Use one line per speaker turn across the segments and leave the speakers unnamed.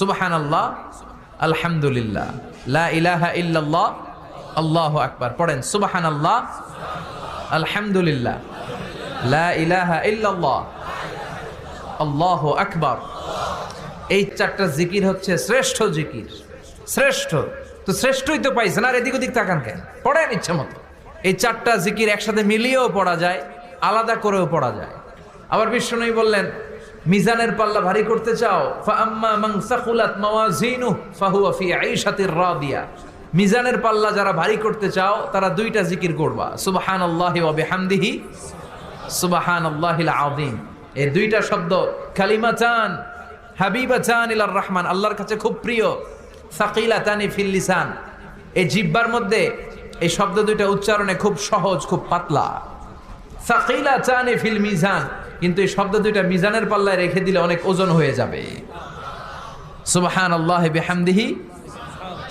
সুবহানাল্লাহ, আলহামদুলিল্লাহ, লা ইলাহা ইল্লাল্লাহ, আল্লাহু আকবার। পড়েন সুবহানাল্লাহ, আলহামদুলিল্লাহ, লা ইলাহা ইল্লাল্লাহ, আল্লাহু আকবার। এই চারটা জিকির হচ্ছে শ্রেষ্ঠ জিকির। শ্রেষ্ঠ তো শ্রেষ্ঠই তো পাইছেন, আর এদিক ওদিক তাকান কেন? পড়েন ইচ্ছা মতো। এই চারটা জিকির একসাথে মিলিয়েও পড়া যায়, আলাদা করেও পড়া যায়। আবার বিষ্ণুই বললেন, মিজানের পাল্লা ভারী করতে চাও, ফাআম্মা মান সাকুলাত মাওয়াজিনুহু ফাহুয়া ফি আইশাতির রাদিয়া। মিজানের পাল্লা যারা ভারী করতে চাও তারা দুইটা জিকির করবা, সুবহানাল্লাহি ওয়া বিহামদিহি, সুবহানাল্লাহিল আযীম। এই দুইটা শব্দ কালিমাতান হাবিবাতান ইলার রহমান, আল্লাহর কাছে খুব প্রিয়। সাকিলাতানি ফিল লিসান, এই জিহ্বার মধ্যে এই শব্দ দুইটা উচ্চারণে খুব সহজ, খুব পাতলা। সাকিলাতানি ফিল মিজান, কিন্তু এই শব্দ দুইটা মিজানের পাল্লায় রেখে দিলে অনেক ওজন হয়ে যাবে। সুবহানাল্লাহি বিহামদিহি,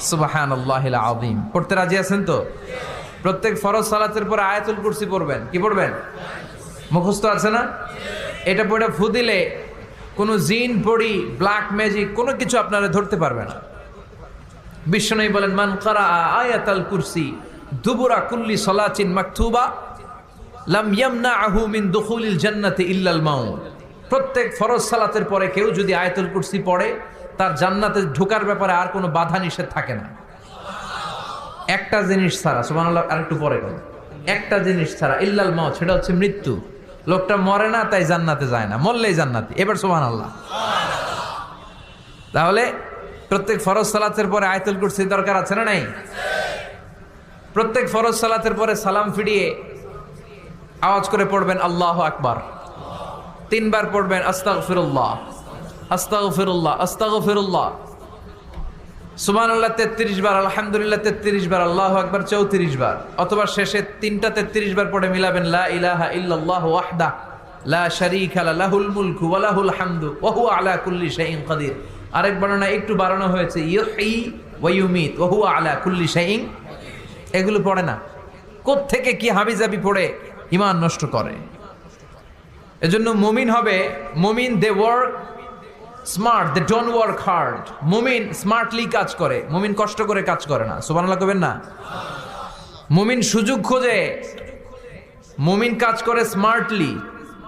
সুবহানাল্লাহিল আযীম। পড়তে রাজি আছেন তো? প্রত্যেক ফরজ সালাতের পর আয়াতুল কুরসি পড়বেন। কি পড়বেন? মুখস্থ আছে না? এটা পড়ে ফু দিলে কোনো জিন পড়ি, ব্ল্যাক ম্যাজিক কোনো কিছু আপনারা ধরতে পারবে না। বিষ্ণু বলেন, মান কারা আয়াতাল কুরসি দুবুরা কুল্লি সালাতিন মাকতুবা লাম ইয়ামনাহু মিন দুখুলিল জান্নাতি ইল্লাল মাউত। প্রত্যেক ফরজ সালাতের পরে কেউ যদি আয়াতুল কুরসি পড়ে, তার জান্নাতে ঢোকার ব্যাপারে আর কোনো বাধা নিষেধ থাকে না। একটা জিনিস ছাড়া, সুবহানাল্লাহ, আরেকটু পরে বল, একটা জিনিস ছাড়া, ইল্লাল মাউত, সেটা হচ্ছে মৃত্যু। লোকটা মরে না তাই জান্নাতে যায় না, মরলেই জান্নাতি। এবার সুবহানাল্লাহ। তাহলে প্রত্যেক ফরজ সালাতের পরে আয়াতুল কুরসির দরকার আছে না নাই? প্রত্যেক ফরজ সালাতের পরে সালাম ফিরিয়ে আওয়াজ করে পড়বেন আল্লাহু আকবার। 3 বার পড়বেন আস্তাগফিরুল্লাহ, আস্তাগফিরুল্লাহ, আস্তাগফিরুল্লাহ। সুবহানাল্লাহ 33 বার, আলহামদুলিল্লাহ 33 বার, আল্লাহু আকবার 34 বার। অথবা শেষে 3টা 33 বার পড়ে মিলাবেন লা ইলাহা ইল্লাল্লাহু ওয়াহদাহু লা শারীকা লাহুল মুলকু ওয়া লাহুল হামদু ওয়া হুয়া আলা কুল্লি শাইইন কাদির। আরেক বর্ণনা একটু বাড়ানো হয়েছে, ইউহয়ী ওয়া ইউমীত ওয়া হুয়া আলা কুল্লি শাইইন। এগুলো পড়ে না, কোত্থেকে কি হাবিজাবি পড়ে ঈমান নষ্ট করে। এজন্য মুমিন হবে, মুমিন they work smart, they don't work hard. মুমিন স্মার্টলি কাজ করে, মুমিন কষ্ট করে কাজ করে না। সুবহানাল্লাহ কবেন না? মুমিন সুযোগ খোঁজে, মুমিন কাজ করে smartly.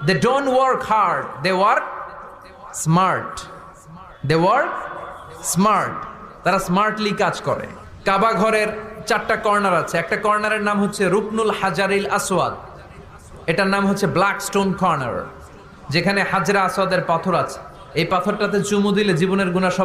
They don't work hard, they work smart. They work smart, তারা স্মার্টলি কাজ করে। কাবা ঘরের 4টা কর্নার আছে। একটা কর্নারের নাম হচ্ছে রুকনুল হাজারিল আসওয়াদ, এটার নাম হচ্ছে ব্ল্যাক স্টোন কর্নার, যেখানে হাজরা আসওয়াদের পাথর আছে। এই পাথরটাতে চুমু দিলে জীবনের গুনাহ সব